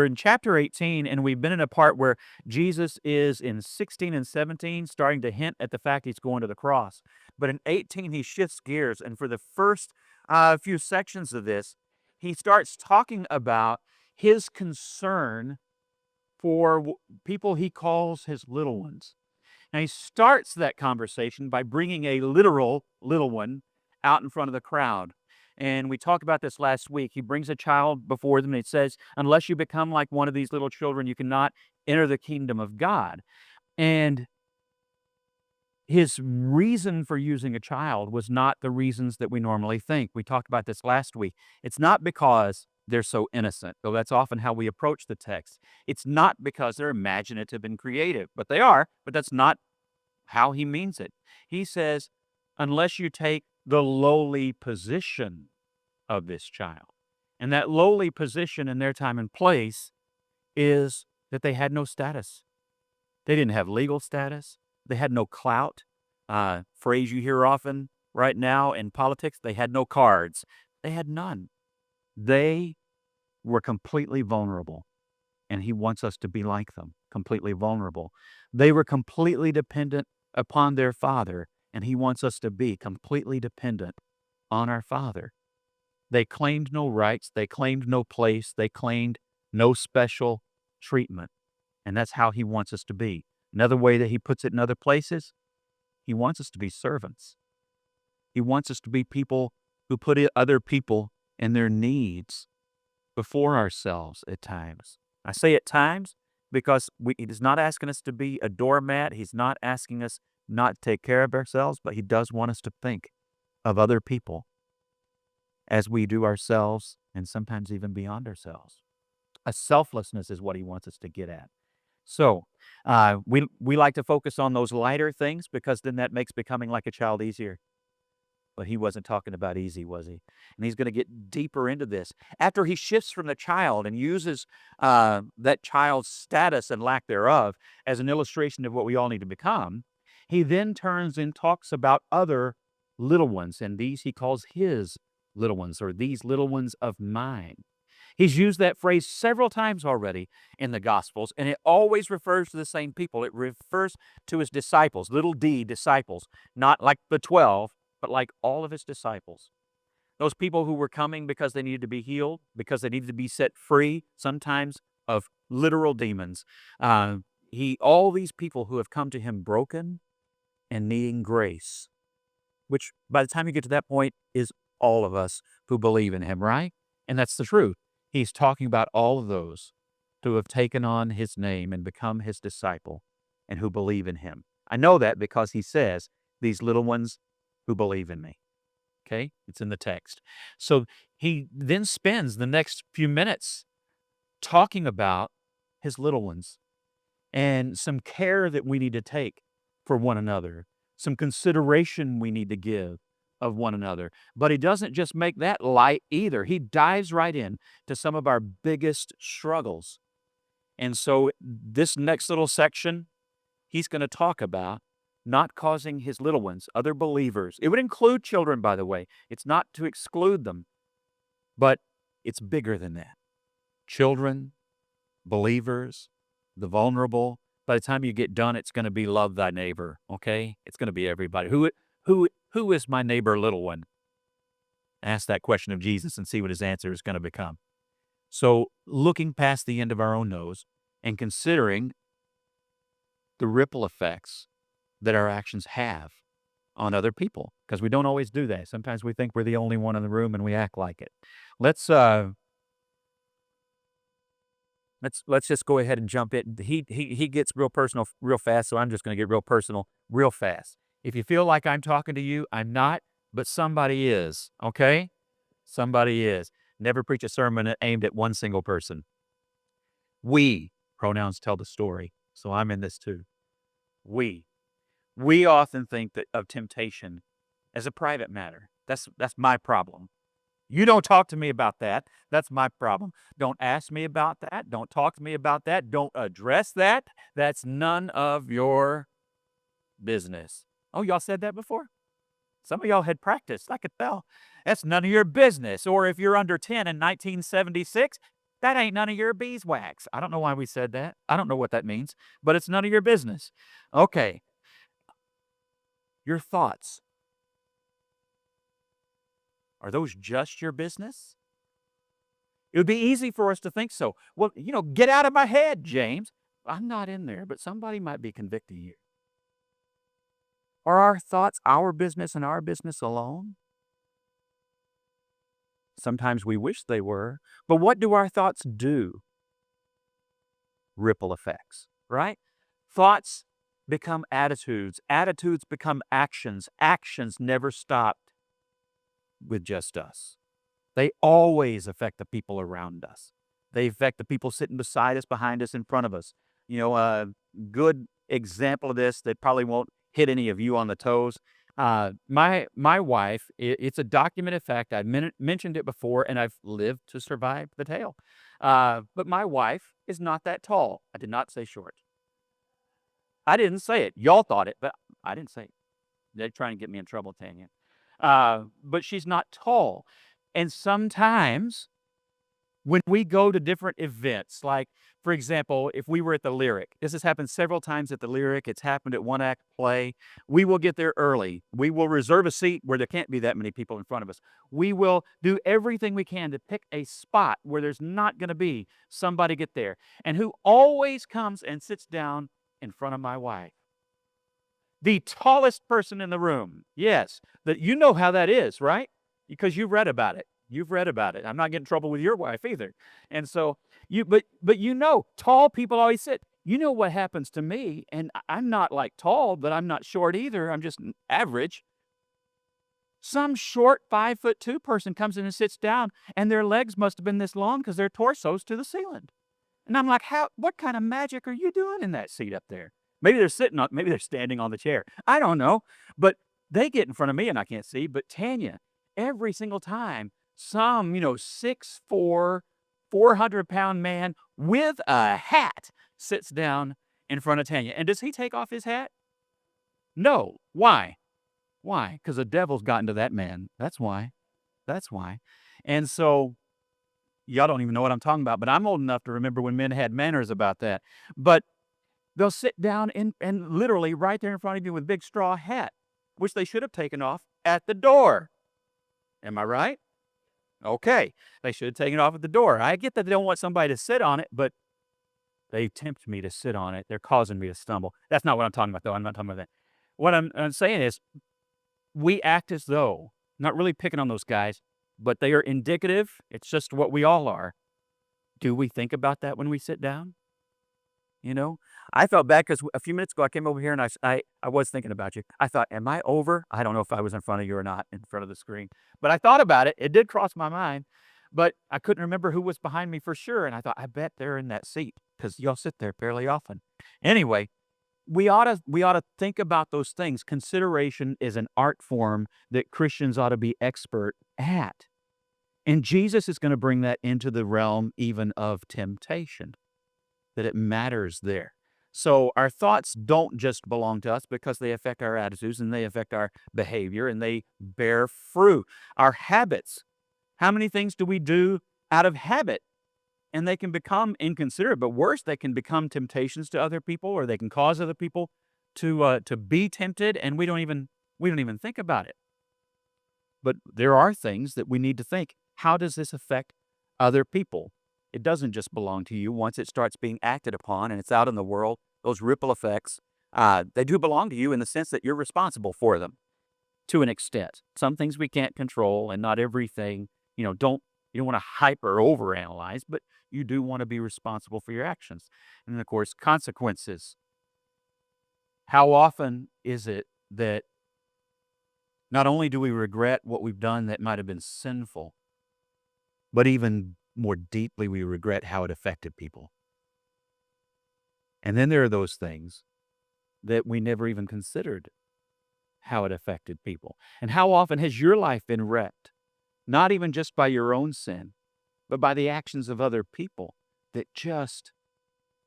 we're in chapter 18, and we've been in a part where Jesus is in 16 and 17 starting to hint at the fact he's going to the cross. But in 18, he shifts gears, and for the first few sections of this, he starts talking about his concern for people he calls his little ones. Now, he starts that conversation by bringing a literal little one out in front of the crowd. And we talked about this last week. He brings a child before them, and it says, unless you become like one of these little children, you cannot enter the kingdom of God. And his reason for using a child was not the reasons that we normally think. We talked about this last week. It's not because they're so innocent, though that's often how we approach the text. It's not because they're imaginative and creative, but they are, but that's not how he means it. He says, unless you take the lowly position of this child. And that lowly position in their time and place is that they had no status. They didn't have legal status. They had no clout. Phrase you hear often right now in politics, they had no cards. They had none. They were completely vulnerable. And he wants us to be like them, completely vulnerable. They were completely dependent upon their Father, and he wants us to be completely dependent on our Father. They claimed no rights. They claimed no place. They claimed no special treatment. And that's how he wants us to be. Another way that he puts it in other places, he wants us to be servants. He wants us to be people who put other people and their needs before ourselves at times. I say at times because he is not asking us to be a doormat. He's not asking us not to take care of ourselves, but he does want us to think of other people as we do ourselves and sometimes even beyond ourselves. A selflessness is what he wants us to get at. So we like to focus on those lighter things because then that makes becoming like a child easier. But he wasn't talking about easy, was he? And he's going to get deeper into this. After he shifts from the child and uses that child's status and lack thereof as an illustration of what we all need to become, he then turns and talks about other little ones, and these he calls his little ones, or these little ones of mine. He's used that phrase several times already in the Gospels, and it always refers to the same people. It refers to his disciples, little d disciples, not like the 12, but like all of his disciples. Those people who were coming because they needed to be healed, because they needed to be set free, sometimes of literal demons. All these people who have come to him broken and needing grace, which by the time you get to that point is all of us who believe in him, right? And that's the truth. He's talking about all of those who have taken on his name and become his disciple and who believe in him. I know that because he says, these little ones who believe in me. Okay? It's in the text. So he then spends the next few minutes talking about his little ones and some care that we need to take for one another, some consideration we need to give of one another. But he doesn't just make that light either. He dives right in to some of our biggest struggles. And so this next little section, he's going to talk about not causing his little ones, other believers. It would include children, by the way. It's not to exclude them, but it's bigger than that. Children, believers, the vulnerable. By the time you get done, it's going to be love thy neighbor, okay? It's going to be everybody. Who is my neighbor, little one? Ask that question of Jesus and see what his answer is going to become. So looking past the end of our own nose and considering the ripple effects that our actions have on other people, because we don't always do that. Sometimes we think we're the only one in the room and we act like it. Let's just go ahead and jump in. He gets real personal real fast, so I'm just going to get real personal real fast. If you feel like I'm talking to you, I'm not, but somebody is, okay? Somebody is. Never preach a sermon aimed at one single person. We, pronouns tell the story, so I'm in this too. We often think that of temptation as a private matter. That's my problem. You don't talk to me about that. That's my problem. Don't ask me about that. Don't talk to me about that. Don't address that. That's none of your business. Oh, y'all said that before? Some of y'all had practiced. I could tell. That's none of your business. Or if you're under 10 in 1976, That ain't none of your beeswax. I don't know why we said that. I don't know what that means, but it's none of your business. Okay, your thoughts, are those just your business? It would be easy for us to think so. Well, get out of my head, James. I'm not in there, but somebody might be convicting you. Are our thoughts our business and our business alone? Sometimes we wish they were, but what do our thoughts do? Ripple effects, right? Thoughts become attitudes. Attitudes become actions. Actions never stop with just us. They always affect the people around us. They affect the people sitting beside us, behind us, in front of us. A good example of this that probably won't hit any of you on the toes. My wife, it's a documented fact. I've mentioned it before, and I've lived to survive the tale. But my wife is not that tall. I did not say short. I didn't say it. Y'all thought it, but I didn't say it. They're trying to get me in trouble, Tanya. But she's not tall. And sometimes when we go to different events, like, for example, if we were at the Lyric, this has happened several times at the Lyric. It's happened at one act play. We will get there early. We will reserve a seat where there can't be that many people in front of us. We will do everything we can to pick a spot where there's not going to be somebody get there. And who always comes and sits down in front of my wife? The tallest person in the room. Yes. You know how that is, right? Because you've read about it. You've read about it. I'm not getting in trouble with your wife either. And so but tall people always sit. You know what happens to me, and I'm not like tall, but I'm not short either. I'm just average. Some short 5'2" person comes in and sits down, and their legs must have been this long because their torso's to the ceiling. And I'm like, what kind of magic are you doing in that seat up there? Maybe they're standing on the chair. I don't know. But they get in front of me and I can't see. But Tanya, every single time, some, 6'4", 400-pound man with a hat sits down in front of Tanya. And does he take off his hat? No. Why? Why? Because the devil's gotten to that man. That's why. That's why. And so y'all don't even know what I'm talking about, but I'm old enough to remember when men had manners about that. But they'll sit down and literally right there in front of you with a big straw hat, which they should have taken off at the door. Am I right? Okay. They should have taken it off at the door. I get that they don't want somebody to sit on it, but they tempt me to sit on it. They're causing me to stumble. That's not what I'm talking about, though. I'm not talking about that. What I'm saying is we act as though, not really picking on those guys, but they are indicative. It's just what we all are. Do we think about that when we sit down? I felt bad because a few minutes ago I came over here and I was thinking about you. I thought, am I over? I don't know if I was in front of you or not in front of the screen, but I thought about it. It did cross my mind, but I couldn't remember who was behind me for sure. And I thought, I bet they're in that seat because y'all sit there fairly often. Anyway, we ought to think about those things. Consideration is an art form that Christians ought to be expert at. And Jesus is going to bring that into the realm even of temptation, that it matters there. So our thoughts don't just belong to us because they affect our attitudes and they affect our behavior and they bear fruit. Our habits, how many things do we do out of habit? And they can become inconsiderate, but worse, they can become temptations to other people, or they can cause other people to be tempted, and we don't even think about it. But there are things that we need to think. How does this affect other people? It doesn't just belong to you. Once it starts being acted upon and it's out in the world, those ripple effects, they do belong to you in the sense that you're responsible for them to an extent. Some things we can't control, and not everything. You don't want to hyper overanalyze, but you do want to be responsible for your actions. And then, of course, consequences. How often is it that not only do we regret what we've done that might have been sinful, but even more deeply we regret how it affected people? And then there are those things that we never even considered how it affected people. And how often has your life been wrecked, not even just by your own sin, but by the actions of other people, that just,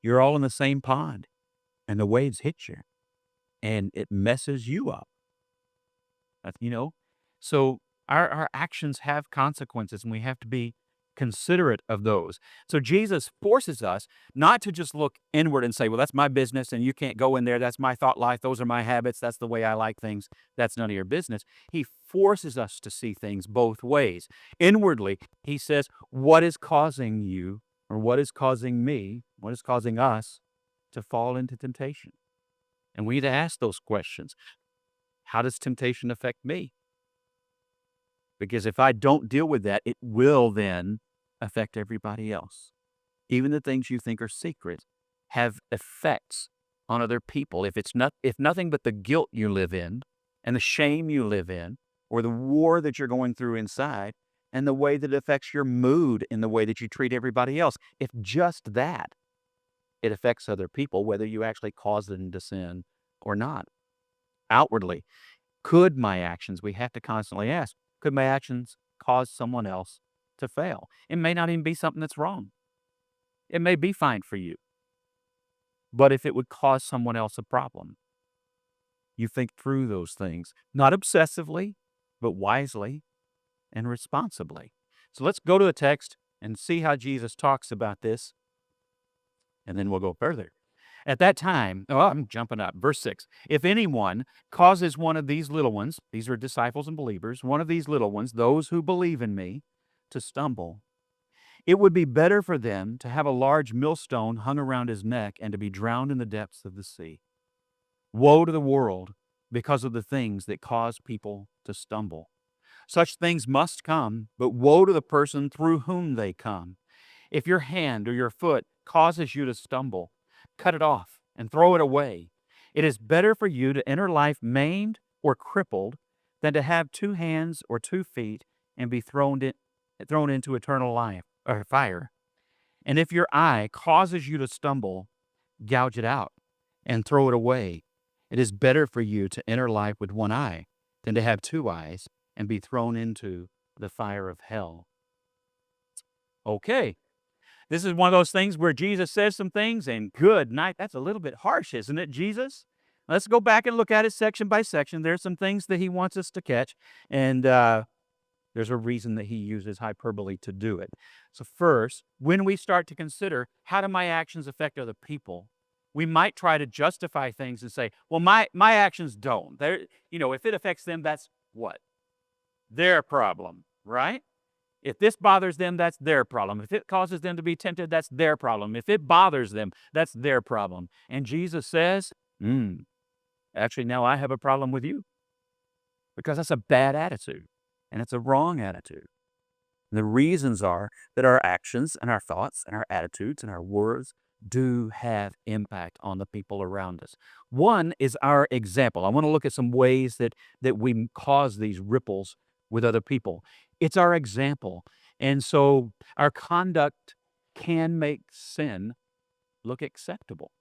you're all in the same pond and the waves hit you and it messes you up. You know? So our actions have consequences, and we have to be considerate of those. So Jesus forces us not to just look inward and say, well, that's my business and you can't go in there. That's my thought life. Those are my habits. That's the way I like things. That's none of your business. He forces us to see things both ways. Inwardly, he says, what is causing you, or what is causing me, what is causing us to fall into temptation? And we need to ask those questions. How does temptation affect me? Because if I don't deal with that, it will then affect everybody else. Even the things you think are secret have effects on other people. If nothing but the guilt you live in and the shame you live in, or the war that you're going through inside, and the way that it affects your mood in the way that you treat everybody else, if just that, it affects other people, whether you actually cause them to sin or not. Outwardly, could my actions, we have to constantly ask, could my actions cause someone else to fail? It may not even be something that's wrong. It may be fine for you. But if it would cause someone else a problem, you think through those things, not obsessively, but wisely and responsibly. So let's go to the text and see how Jesus talks about this, and then we'll go further. At that time, I'm jumping up. Verse 6, if anyone causes one of these little ones, these are disciples and believers, one of these little ones, those who believe in me, to stumble, it would be better for them to have a large millstone hung around his neck and to be drowned in the depths of the sea. Woe to the world because of the things that cause people to stumble. Such things must come, but woe to the person through whom they come. If your hand or your foot causes you to stumble, cut it off and throw it away. It is better for you to enter life maimed or crippled than to have 2 hands or 2 feet and be thrown into eternal life or fire. And if your eye causes you to stumble, gouge it out and throw it away. It is better for you to enter life with 1 eye than to have 2 eyes and be thrown into the fire of hell. Okay. This is one of those things where Jesus says some things, and good night. That's a little bit harsh, isn't it, Jesus? Let's go back and look at it section by section. There's some things that he wants us to catch, and there's a reason that he uses hyperbole to do it. So first, when we start to consider how do my actions affect other people, we might try to justify things and say, well, my actions don't. If it affects them, that's what? Their problem, right? If this bothers them, that's their problem. If it causes them to be tempted, that's their problem. If it bothers them, that's their problem. And Jesus says, actually, now I have a problem with you because that's a bad attitude and it's a wrong attitude. And the reasons are that our actions and our thoughts and our attitudes and our words do have impact on the people around us. One is our example. I want to look at some ways that we cause these ripples with other people. It's our example. And so our conduct can make sin look acceptable.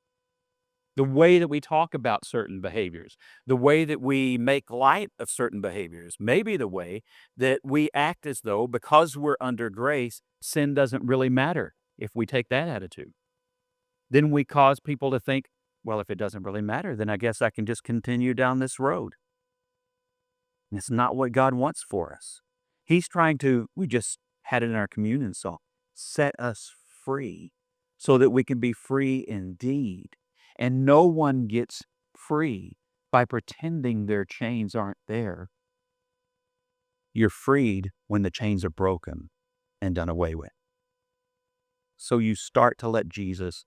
The way that we talk about certain behaviors, the way that we make light of certain behaviors, may be the way that we act as though, because we're under grace, sin doesn't really matter if we take that attitude. Then we cause people to think, well, if it doesn't really matter, then I guess I can just continue down this road. And it's not what God wants for us. He's trying to, we just had it in our communion song, set us free so that we can be free indeed. And no one gets free by pretending their chains aren't there. You're freed when the chains are broken and done away with. So you start to let Jesus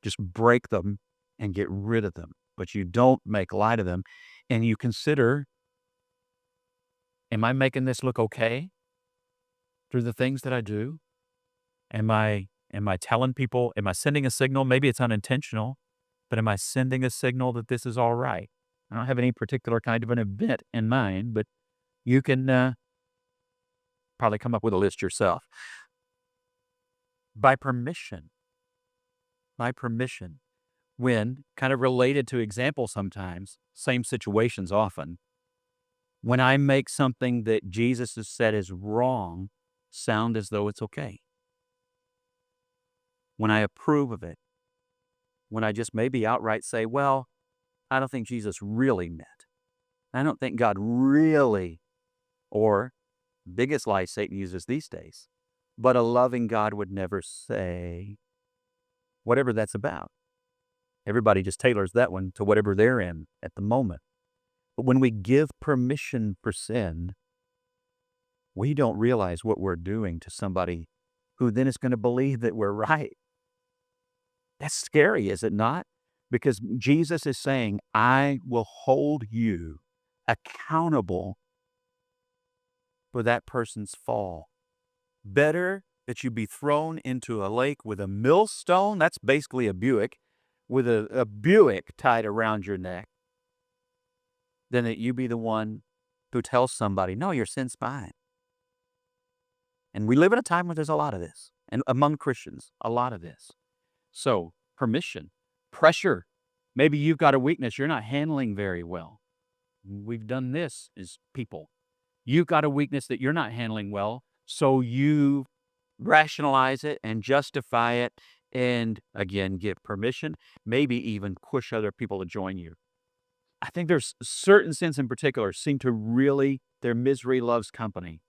just break them and get rid of them, but you don't make light of them. And you consider, am I making this look okay through the things that I do? Am I telling people, am I sending a signal? Maybe it's unintentional, but am I sending a signal that this is all right? I don't have any particular kind of an event in mind, but you can probably come up with a list yourself. By permission, when kind of related to example sometimes, same situations often, when I make something that Jesus has said is wrong sound as though it's okay. When I approve of it, when I just maybe outright say, well, I don't think Jesus really meant. I don't think God really, or biggest lie Satan uses these days, but a loving God would never say, whatever that's about. Everybody just tailors that one to whatever they're in at the moment. But when we give permission for sin, we don't realize what we're doing to somebody who then is going to believe that we're right. That's scary, is it not? Because Jesus is saying, I will hold you accountable for that person's fall. Better that you be thrown into a lake with a millstone, that's basically a Buick, with a Buick tied around your neck, than that you be the one who tells somebody, no, your sin's fine. And we live in a time where there's a lot of this. And among Christians, a lot of this. So, permission, pressure. Maybe you've got a weakness you're not handling very well. We've done this as people. You've got a weakness that you're not handling well, so you rationalize it and justify it and, again, give permission, maybe even push other people to join you. I think there's certain sins in particular seem to really, their misery loves company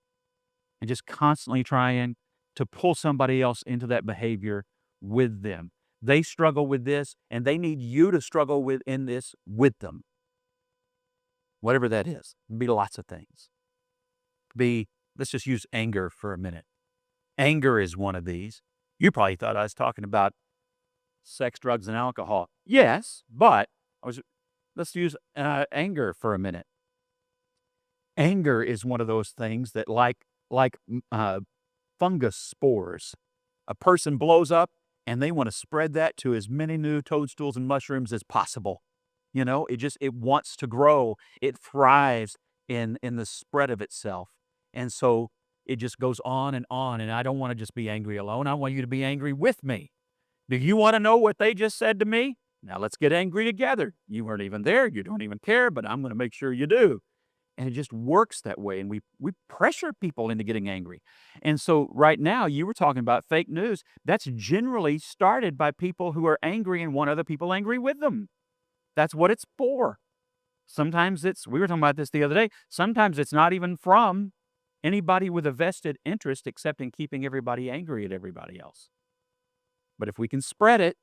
and just constantly trying to pull somebody else into that behavior with them. They struggle with this, and they need you to struggle in this with them. Whatever that is. It can be lots of things. Let's just use anger for a minute. Anger is one of these. You probably thought I was talking about sex, drugs, and alcohol. Yes, but let's use anger for a minute. Anger is one of those things that, like fungus spores, a person blows up and they want to spread that to as many new toadstools and mushrooms as possible. You know, it wants to grow. It thrives in the spread of itself. And so it just goes on. And I don't want to just be angry alone. I want you to be angry with me. Do you want to know what they just said to me? Now let's get angry together. You weren't even there. You don't even care, but I'm going to make sure you do. And it just works that way. And we pressure people into getting angry. And so right now, you were talking about fake news. That's generally started by people who are angry and want other people angry with them. That's what it's for. Sometimes we were talking about this the other day, sometimes it's not even from anybody with a vested interest except in keeping everybody angry at everybody else. But if we can spread it,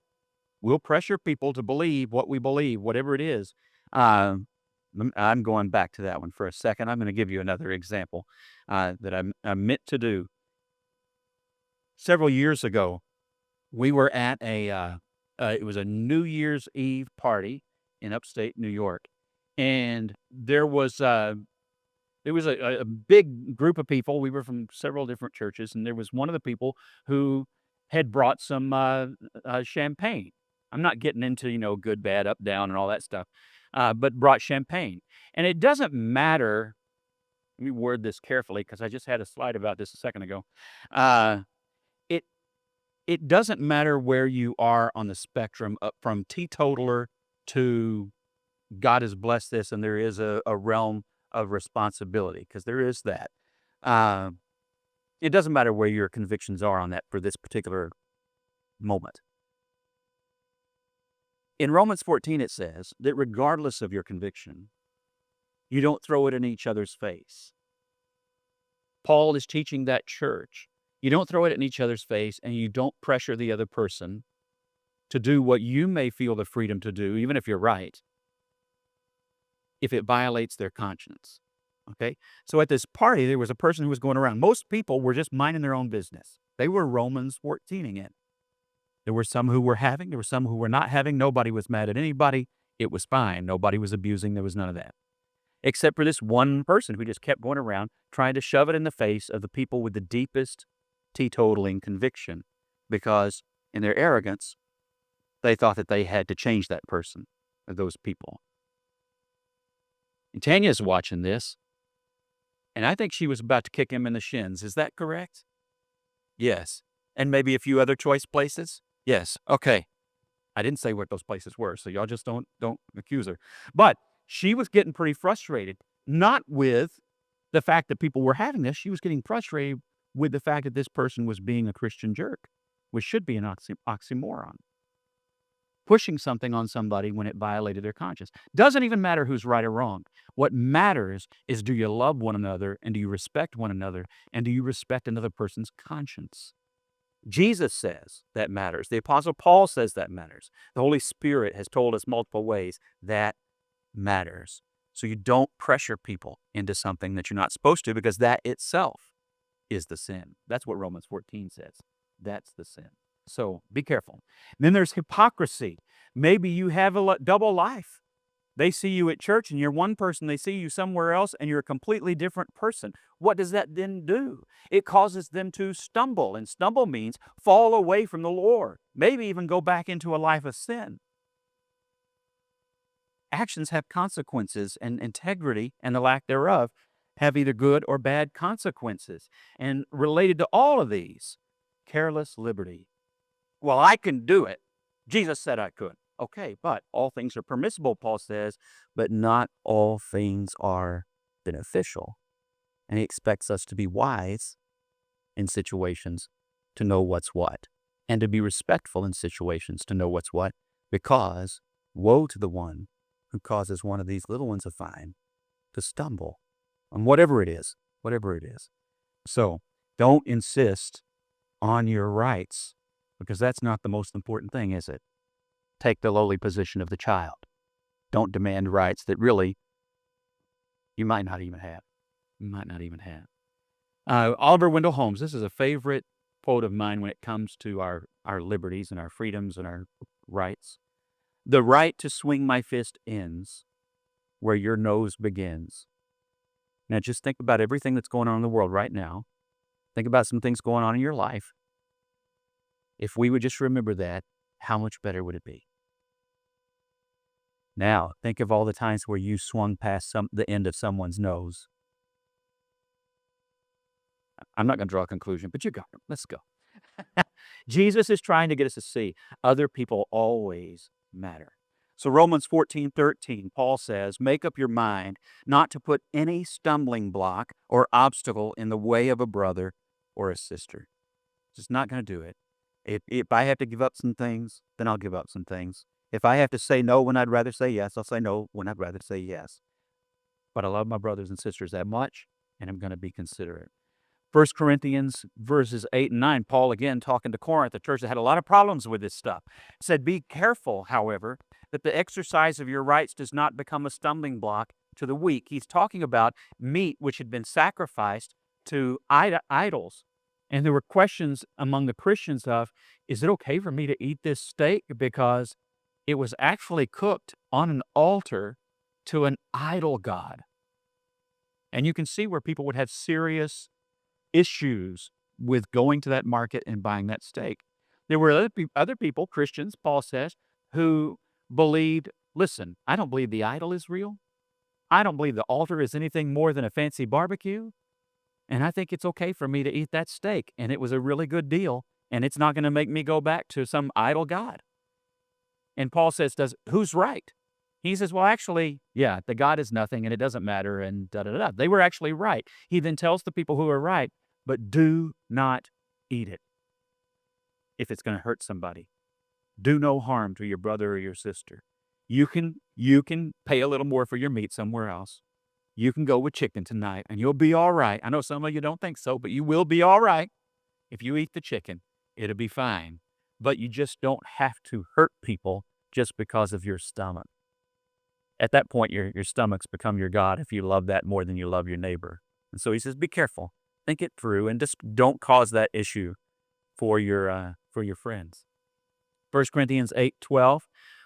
we'll pressure people to believe what we believe, whatever it is. I'm going back to that one for a second. I'm going to give you another example that I meant to do. Several years ago, we were at it was a New Year's Eve party in upstate New York. And there was a big group of people. We were from several different churches, and there was one of the people who had brought some champagne. I'm not getting into, good, bad, up, down, and all that stuff, but brought champagne. And it doesn't matter, let me word this carefully because I just had a slide about this a second ago. It it doesn't matter where you are on the spectrum up from teetotaler to God has blessed this, and there is a realm of responsibility because there is that. Uh, it doesn't matter where your convictions are on that for this particular moment. In Romans 14, it says that regardless of your conviction, you don't throw it in each other's face. Paul is teaching that church. You don't throw it in each other's face, and you don't pressure the other person to do what you may feel the freedom to do, even if you're right, if it violates their conscience. Okay? So at this party, there was a person who was going around. Most people were just minding their own business. They were Romans 14ing it. There were some who were having, there were some who were not having. Nobody was mad at anybody. It was fine. Nobody was abusing. There was none of that. Except for this one person who just kept going around trying to shove it in the face of the people with the deepest teetotaling conviction, because in their arrogance, they thought that they had to change that person or those people. And Tanya's watching this, and I think she was about to kick him in the shins. Is that correct? Yes. And maybe a few other choice places? Yes. Okay. I didn't say what those places were, so y'all just don't accuse her. But she was getting pretty frustrated, not with the fact that people were having this. She was getting frustrated with the fact that this person was being a Christian jerk, which should be an oxymoron. pushing something on somebody when it violated their conscience. Doesn't even matter who's right or wrong. What matters is, do you love one another, and do you respect one another, and do you respect another person's conscience? Jesus says that matters. The Apostle Paul says that matters. The Holy Spirit has told us multiple ways that matters. So you don't pressure people into something that you're not supposed to, because that itself is the sin. That's what Romans 14 says. That's the sin. So be careful. Then there's hypocrisy. Maybe you have a double life. They see you at church and you're one person. They see you somewhere else and you're a completely different person. What does that then do? It causes them to stumble. And stumble means fall away from the Lord. Maybe even go back into a life of sin. Actions have consequences, and integrity and the lack thereof have either good or bad consequences. And related to all of these, careless liberty. Well, I can do it. Jesus said I could. Okay, but all things are permissible, Paul says, but not all things are beneficial. And he expects us to be wise in situations to know what's what, and to be respectful in situations to know what's what, because woe to the one who causes one of these little ones of mine to stumble on whatever it is, whatever it is. So don't insist on your rights, because that's not the most important thing, is it? Take the lowly position of the child. Don't demand rights that really you might not even have. You might not even have. Oliver Wendell Holmes, this is a favorite quote of mine when it comes to our liberties and our freedoms and our rights. The right to swing my fist ends where your nose begins. Now just think about everything that's going on in the world right now. Think about some things going on in your life. If we would just remember that, how much better would it be? Now, think of all the times where you swung past the end of someone's nose. I'm not going to draw a conclusion, but you got it. Let's go. Jesus is trying to get us to see other people always matter. So Romans 14:13, Paul says, make up your mind not to put any stumbling block or obstacle in the way of a brother or a sister. Just not going to do it. If I have to give up some things, then I'll give up some things. If I have to say no when I'd rather say yes, I'll say no when I'd rather say yes. But I love my brothers and sisters that much, and I'm going to be considerate. 1 Corinthians verses 8 and 9, Paul again talking to Corinth, a church that had a lot of problems with this stuff, said, be careful, however, that the exercise of your rights does not become a stumbling block to the weak. He's talking about meat which had been sacrificed to idols. And there were questions among the Christians of, is it okay for me to eat this steak because it was actually cooked on an altar to an idol god? And you can see where people would have serious issues with going to that market and buying that steak. There were other people, Christians, Paul says, who believed, listen, I don't believe the idol is real. I don't believe the altar is anything more than a fancy barbecue. And I think it's okay for me to eat that steak. And it was a really good deal. And it's not going to make me go back to some idol god. And Paul says, who's right? He says, well, actually, yeah, the God is nothing and it doesn't matter and da-da-da-da. They were actually right. He then tells the people who are right, but do not eat it if it's going to hurt somebody. Do no harm to your brother or your sister. You can pay a little more for your meat somewhere else. You can go with chicken tonight and you'll be all right. I know some of you don't think so, but you will be all right. If you eat the chicken, it'll be fine. But you just don't have to hurt people just because of your stomach. At that point, your stomach's become your God if you love that more than you love your neighbor. And so he says, be careful. Think it through and just don't cause that issue for your friends. 1 Corinthians 8:12,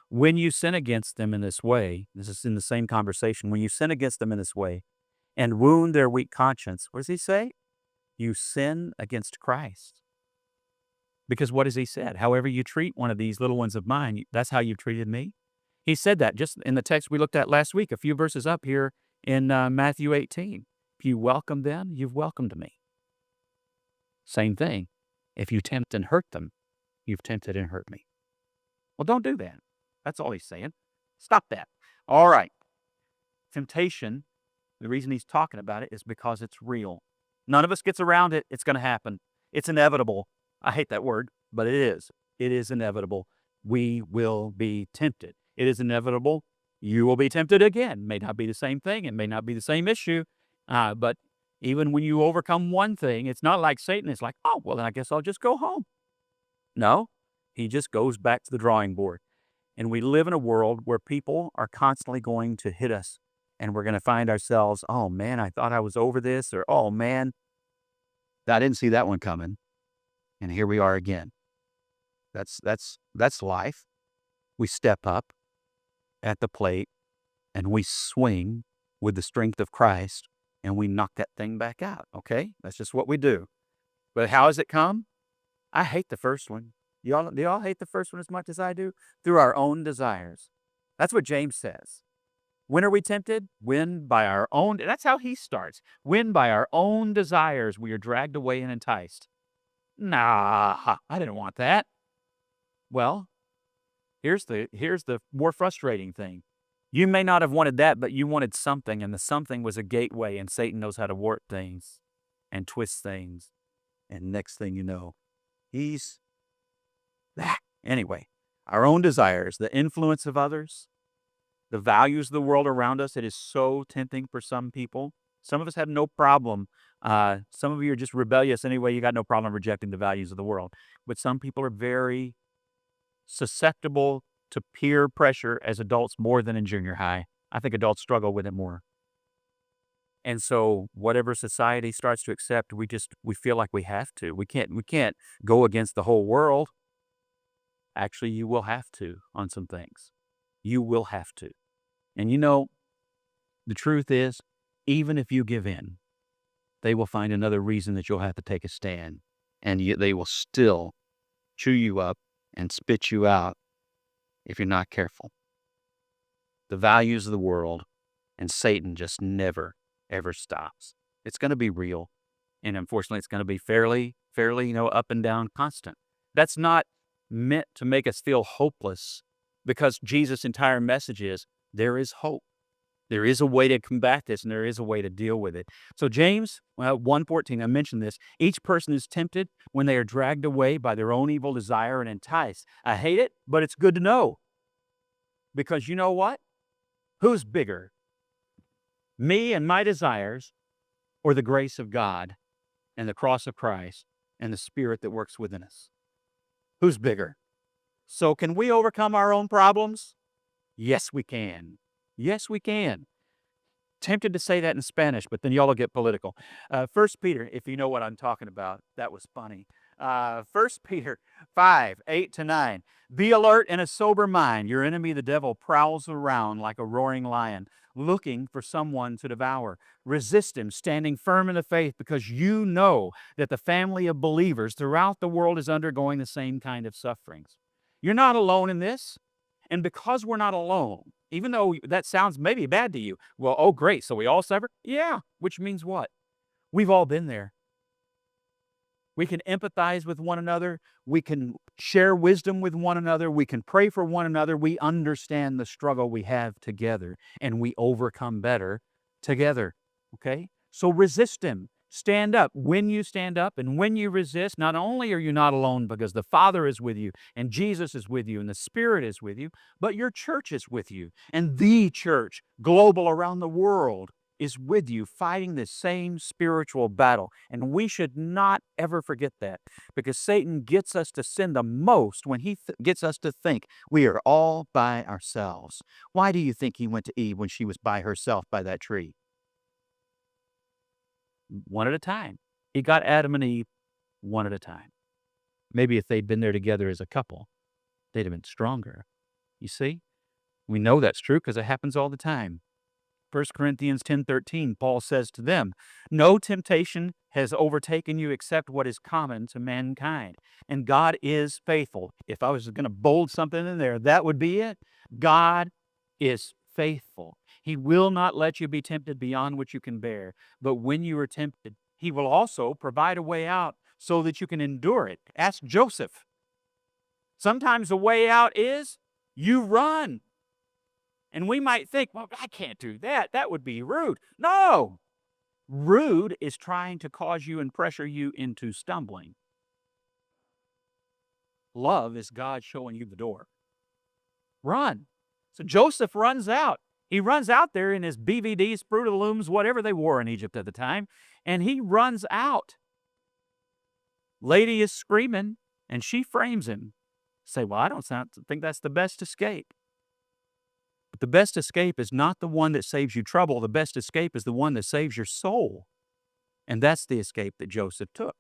when you sin against them in this way, this is in the same conversation, when you sin against them in this way and wound their weak conscience, what does he say? You sin against Christ. Because what has he said? However you treat one of these little ones of mine, that's how you've treated me. He said that just in the text we looked at last week, a few verses up here in Matthew 18. If you welcome them, you've welcomed me. Same thing. If you tempt and hurt them, you've tempted and hurt me. Well, don't do that. That's all he's saying. Stop that. All right. Temptation, the reason he's talking about it is because it's real. None of us gets around it. It's going to happen. It's inevitable. I hate that word, but it is. It is inevitable. we will be tempted. It is inevitable. You will be tempted again. May not be the same thing. It may not be the same issue. But even when you overcome one thing, it's not like Satan is like, oh, well, then I guess I'll just go home. No, he just goes back to the drawing board. And we live in a world where people are constantly going to hit us. And we're going to find ourselves, oh man, I thought I was over this, or oh man, I didn't see that one coming. And here we are again. That's life. We step up at the plate and we swing with the strength of Christ and we knock that thing back out. Okay? That's just what we do. But how has it come? I hate the first one. Do y'all hate the first one as much as I do? Through our own desires. That's what James says. When are we tempted? When by our own, that's how he starts. When by our own desires we are dragged away and enticed. Nah, I didn't want that. Well, here's the more frustrating thing. You may not have wanted that, but you wanted something, and the something was a gateway, and Satan knows how to warp things and twist things. And next thing you know, he's that. Anyway, our own desires, the influence of others, the values of the world around us, it is so tempting for some people. Some of us have no problem. Some of you are just rebellious anyway. You got no problem rejecting the values of the world. But some people are very susceptible to peer pressure as adults more than in junior high. I think adults struggle with it more. And so whatever society starts to accept, we feel like we have to. We can't go against the whole world. Actually, you will have to on some things. You will have to. And you know, the truth is, even if you give in, they will find another reason that you'll have to take a stand. And they will still chew you up and spit you out if you're not careful. The values of the world and Satan just never, ever stops. It's going to be real. And unfortunately, it's going to be fairly, up and down constant. That's not meant to make us feel hopeless, because Jesus' entire message is there is hope. There is a way to combat this, and there is a way to deal with it. So James 1:14, I mentioned this. Each person is tempted when they are dragged away by their own evil desire and enticed. I hate it, but it's good to know. Because you know what? Who's bigger? Me and my desires, or the grace of God and the cross of Christ and the Spirit that works within us? Who's bigger? So can we overcome our own problems? Yes, we can. Yes, we can. Tempted to say that in Spanish, but then y'all will get political. 1 Peter, if you know what I'm talking about, that was funny. 1 Peter 5:8-9. Be alert and a sober mind. Your enemy, the devil, prowls around like a roaring lion, looking for someone to devour. Resist him, standing firm in the faith, because you know that the family of believers throughout the world is undergoing the same kind of sufferings. You're not alone in this. And because we're not alone, even though that sounds maybe bad to you, well, oh, great, so we all suffer? Yeah, which means what? We've all been there. We can empathize with one another. We can share wisdom with one another. We can pray for one another. We understand the struggle we have together, and we overcome better together, okay? So resist him. Stand up. When you stand up and when you resist, not only are you not alone because the Father is with you and Jesus is with you and the Spirit is with you, but your church is with you. And the church, global around the world, is with you fighting the same spiritual battle. And we should not ever forget that, because Satan gets us to sin the most when he gets us to think we are all by ourselves. Why do you think he went to Eve when she was by herself by that tree? One at a time. He got Adam and Eve one at a time. Maybe if they'd been there together as a couple, they'd have been stronger. You see? We know that's true because it happens all the time. 1 Corinthians 10:13, Paul says to them, no temptation has overtaken you except what is common to mankind. And God is faithful. If I was going to bold something in there, that would be it. God is faithful. He will not let you be tempted beyond what you can bear. But when you are tempted, he will also provide a way out so that you can endure it. Ask Joseph. Sometimes the way out is you run. And we might think, well, I can't do that. That would be rude. No. Rude is trying to cause you and pressure you into stumbling. Love is God showing you the door. Run. So Joseph runs out. He runs out there in his BVDs, Fruit of the Looms, whatever they wore in Egypt at the time, and he runs out. Lady is screaming, and she frames him. Say, well, I don't think that's the best escape. But the best escape is not the one that saves you trouble. The best escape is the one that saves your soul. And that's the escape that Joseph took,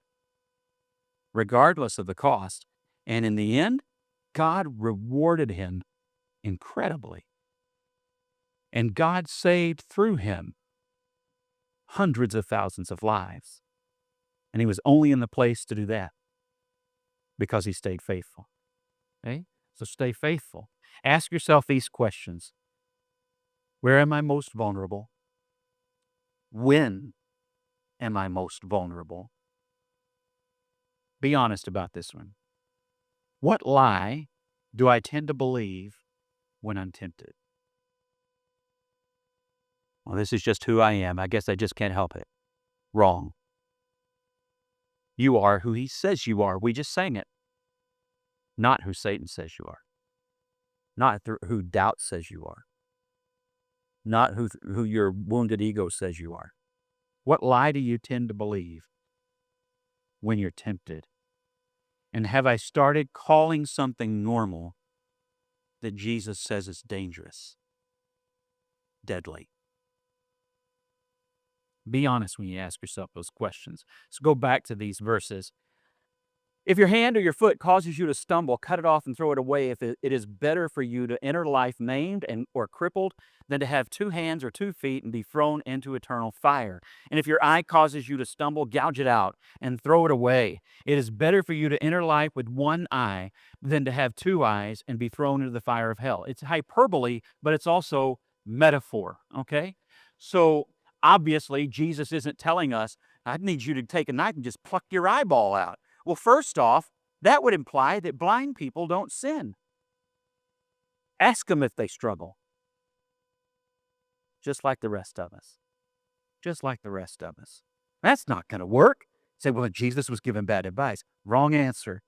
regardless of the cost. And in the end, God rewarded him incredibly. And God saved through him hundreds of thousands of lives. And he was only in the place to do that because he stayed faithful. Okay? So stay faithful. Ask yourself these questions. Where am I most vulnerable? When am I most vulnerable? Be honest about this one. What lie do I tend to believe when I'm tempted? Well, this is just who I am. I guess I just can't help it. Wrong. You are who he says you are. We just sang it. Not who Satan says you are. Not who doubt says you are. Not who your wounded ego says you are. What lie do you tend to believe when you're tempted? And have I started calling something normal that Jesus says is dangerous, deadly? Be honest when you ask yourself those questions. So go back to these verses. If your hand or your foot causes you to stumble, cut it off and throw it away. If it is better for you to enter life maimed or crippled than to have 2 hands or 2 feet and be thrown into eternal fire. And if your eye causes you to stumble, gouge it out and throw it away. It is better for you to enter life with 1 eye than to have 2 eyes and be thrown into the fire of hell. It's hyperbole, but it's also metaphor, okay? So obviously, Jesus isn't telling us, I need you to take a knife and just pluck your eyeball out. Well, first off, that would imply that blind people don't sin. Ask them if they struggle. Just like the rest of us. Just like the rest of us. That's not going to work. Say, well, Jesus was giving bad advice. Wrong answer.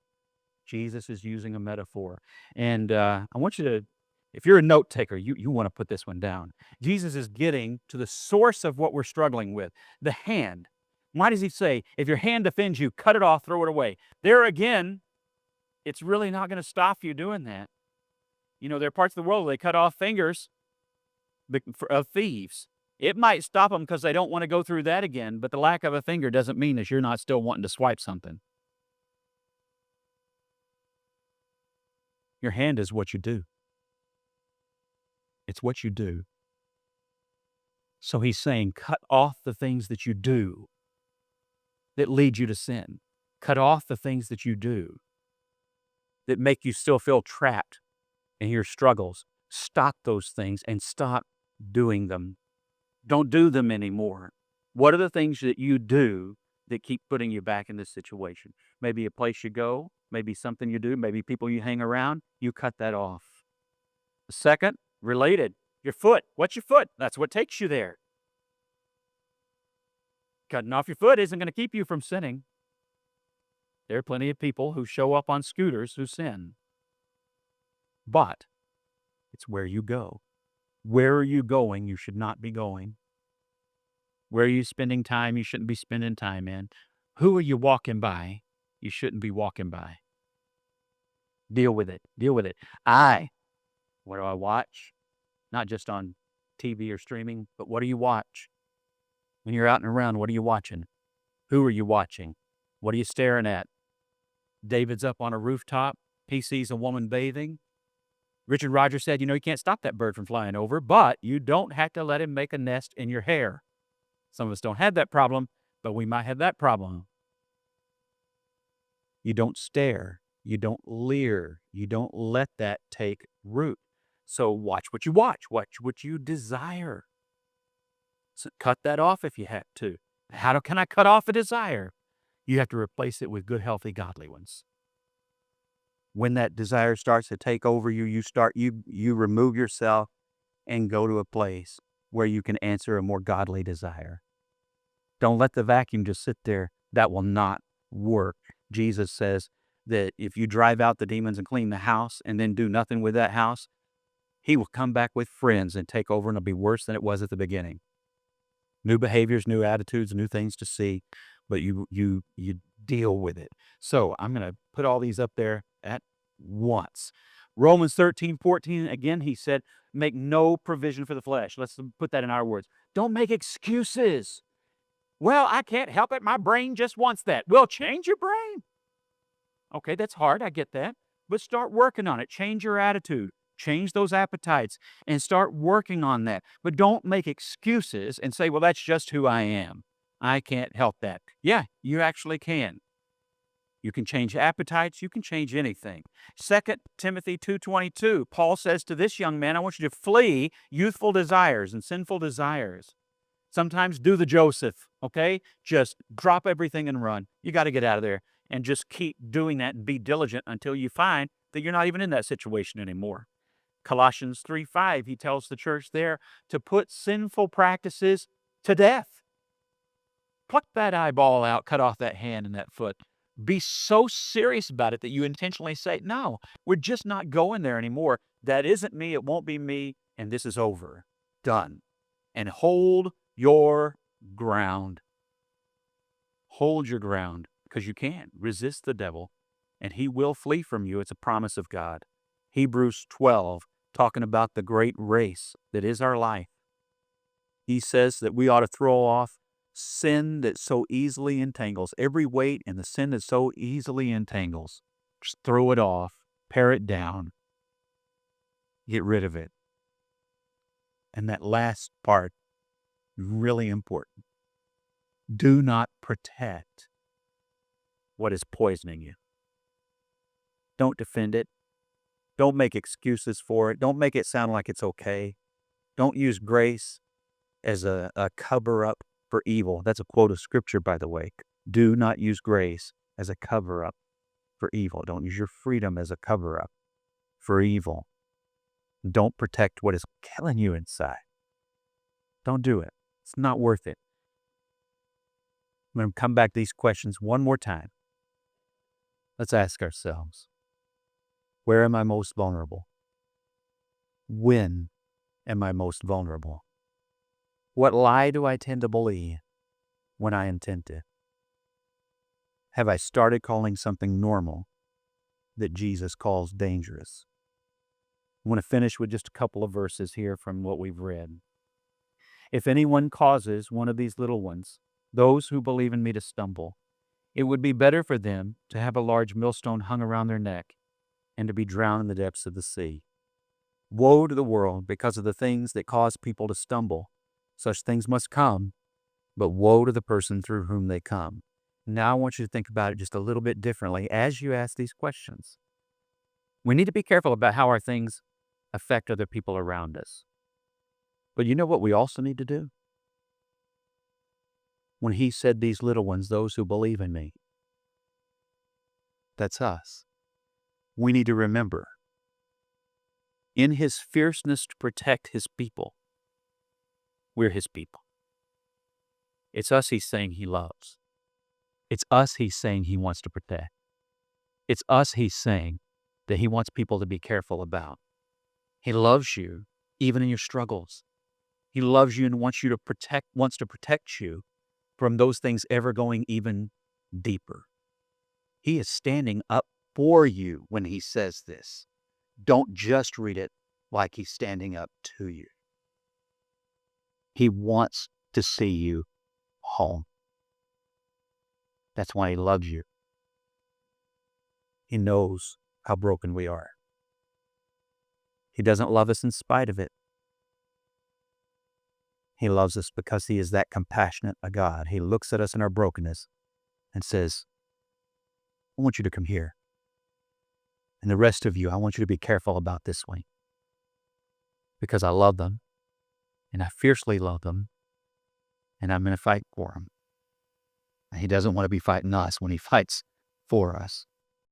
Jesus is using a metaphor. And I want you to, if you're a note taker, you want to put this one down. Jesus is getting to the source of what we're struggling with, the hand. Why does he say, if your hand offends you, cut it off, throw it away? There again, it's really not going to stop you doing that. You know, there are parts of the world where they cut off fingers of thieves. It might stop them because they don't want to go through that again, but the lack of a finger doesn't mean that you're not still wanting to swipe something. Your hand is what you do. It's what you do. So he's saying, cut off the things that you do that lead you to sin. Cut off the things that you do that make you still feel trapped in your struggles. Stop those things and stop doing them. Don't do them anymore. What are the things that you do that keep putting you back in this situation? Maybe a place you go, maybe something you do, maybe people you hang around. You cut that off. Second, related, your foot. What's your foot? That's what takes you there. Cutting off your foot isn't going to keep you from sinning. There are plenty of people who show up on scooters who sin. But it's where you go. Where are you going you should not be going? Where are you spending time you shouldn't be spending time in? Who are you walking by you shouldn't be walking by? Deal with it. Deal with it. What do I watch? Not just on TV or streaming, but what do you watch? When you're out and around, what are you watching? Who are you watching? What are you staring at? David's up on a rooftop. He sees a woman bathing. Richard Rogers said, you can't stop that bird from flying over, but you don't have to let him make a nest in your hair. Some of us don't have that problem, but we might have that problem. You don't stare. You don't leer. You don't let that take root. So watch what you watch. Watch what you desire. So cut that off if you have to. How can I cut off a desire? You have to replace it with good, healthy, godly ones. When that desire starts to take over you, you remove yourself and go to a place where you can answer a more godly desire. Don't let the vacuum just sit there. That will not work. Jesus says that if you drive out the demons and clean the house and then do nothing with that house, he will come back with friends and take over, and it'll be worse than it was at the beginning. New behaviors, new attitudes, new things to see, but you deal with it. So I'm going to put all these up there at once. Romans 13:14, again, he said, make no provision for the flesh. Let's put that in our words. Don't make excuses. Well, I can't help it. My brain just wants that. Well, change your brain. Okay, that's hard. I get that. But start working on it. Change your attitude. Change those appetites and start working on that. But don't make excuses and say, well, that's just who I am. I can't help that. Yeah, you actually can. You can change appetites. You can change anything. 2 Timothy 2:22, Paul says to this young man, I want you to flee youthful desires and sinful desires. Sometimes do the Joseph, okay? Just drop everything and run. You got to get out of there and just keep doing that and be diligent until you find that you're not even in that situation anymore. Colossians 3:5, he tells the church there to put sinful practices to death. Pluck that eyeball out, cut off that hand and that foot. Be so serious about it that you intentionally say, no, we're just not going there anymore. That isn't me. It won't be me. And this is over. Done. And hold your ground. Hold your ground because you can. Resist the devil and he will flee from you. It's a promise of God. Hebrews 12, talking about the great race that is our life. He says that we ought to throw off sin that so easily entangles, every weight and the sin that so easily entangles. Just throw it off, pare it down, get rid of it. And that last part, really important. Do not protect what is poisoning you. Don't defend it. Don't make excuses for it. Don't make it sound like it's okay. Don't use grace as a cover-up for evil. That's a quote of scripture, by the way. Do not use grace as a cover-up for evil. Don't use your freedom as a cover-up for evil. Don't protect what is killing you inside. Don't do it. It's not worth it. I'm going to come back to these questions one more time. Let's ask ourselves, where am I most vulnerable? When am I most vulnerable? What lie do I tend to believe when I intend to? Have I started calling something normal that Jesus calls dangerous? I want to finish with just a couple of verses here from what we've read. If anyone causes one of these little ones, those who believe in me, to stumble, it would be better for them to have a large millstone hung around their neck and to be drowned in the depths of the sea. Woe to the world because of the things that cause people to stumble. Such things must come, but woe to the person through whom they come. Now I want you to think about it just a little bit differently as you ask these questions. We need to be careful about how our things affect other people around us. But you know what we also need to do? When he said these little ones, those who believe in me, that's us. We need to remember, in his fierceness to protect his people, we're his people. It's us he's saying he loves. It's us he's saying he wants to protect. It's us he's saying that he wants people to be careful about. He loves you even in your struggles. He loves you and wants to protect you from those things ever going even deeper. He is standing up for you when he says this. Don't just read it like he's standing up to you. He wants to see you home. That's why he loves you. He knows how broken we are. He doesn't love us in spite of it. He loves us because he is that compassionate a God. He looks at us in our brokenness and says, I want you to come here. And the rest of you, I want you to be careful about this one. Because I love them, and I fiercely love them, and I'm going to fight for them. And he doesn't want to be fighting us when he fights for us.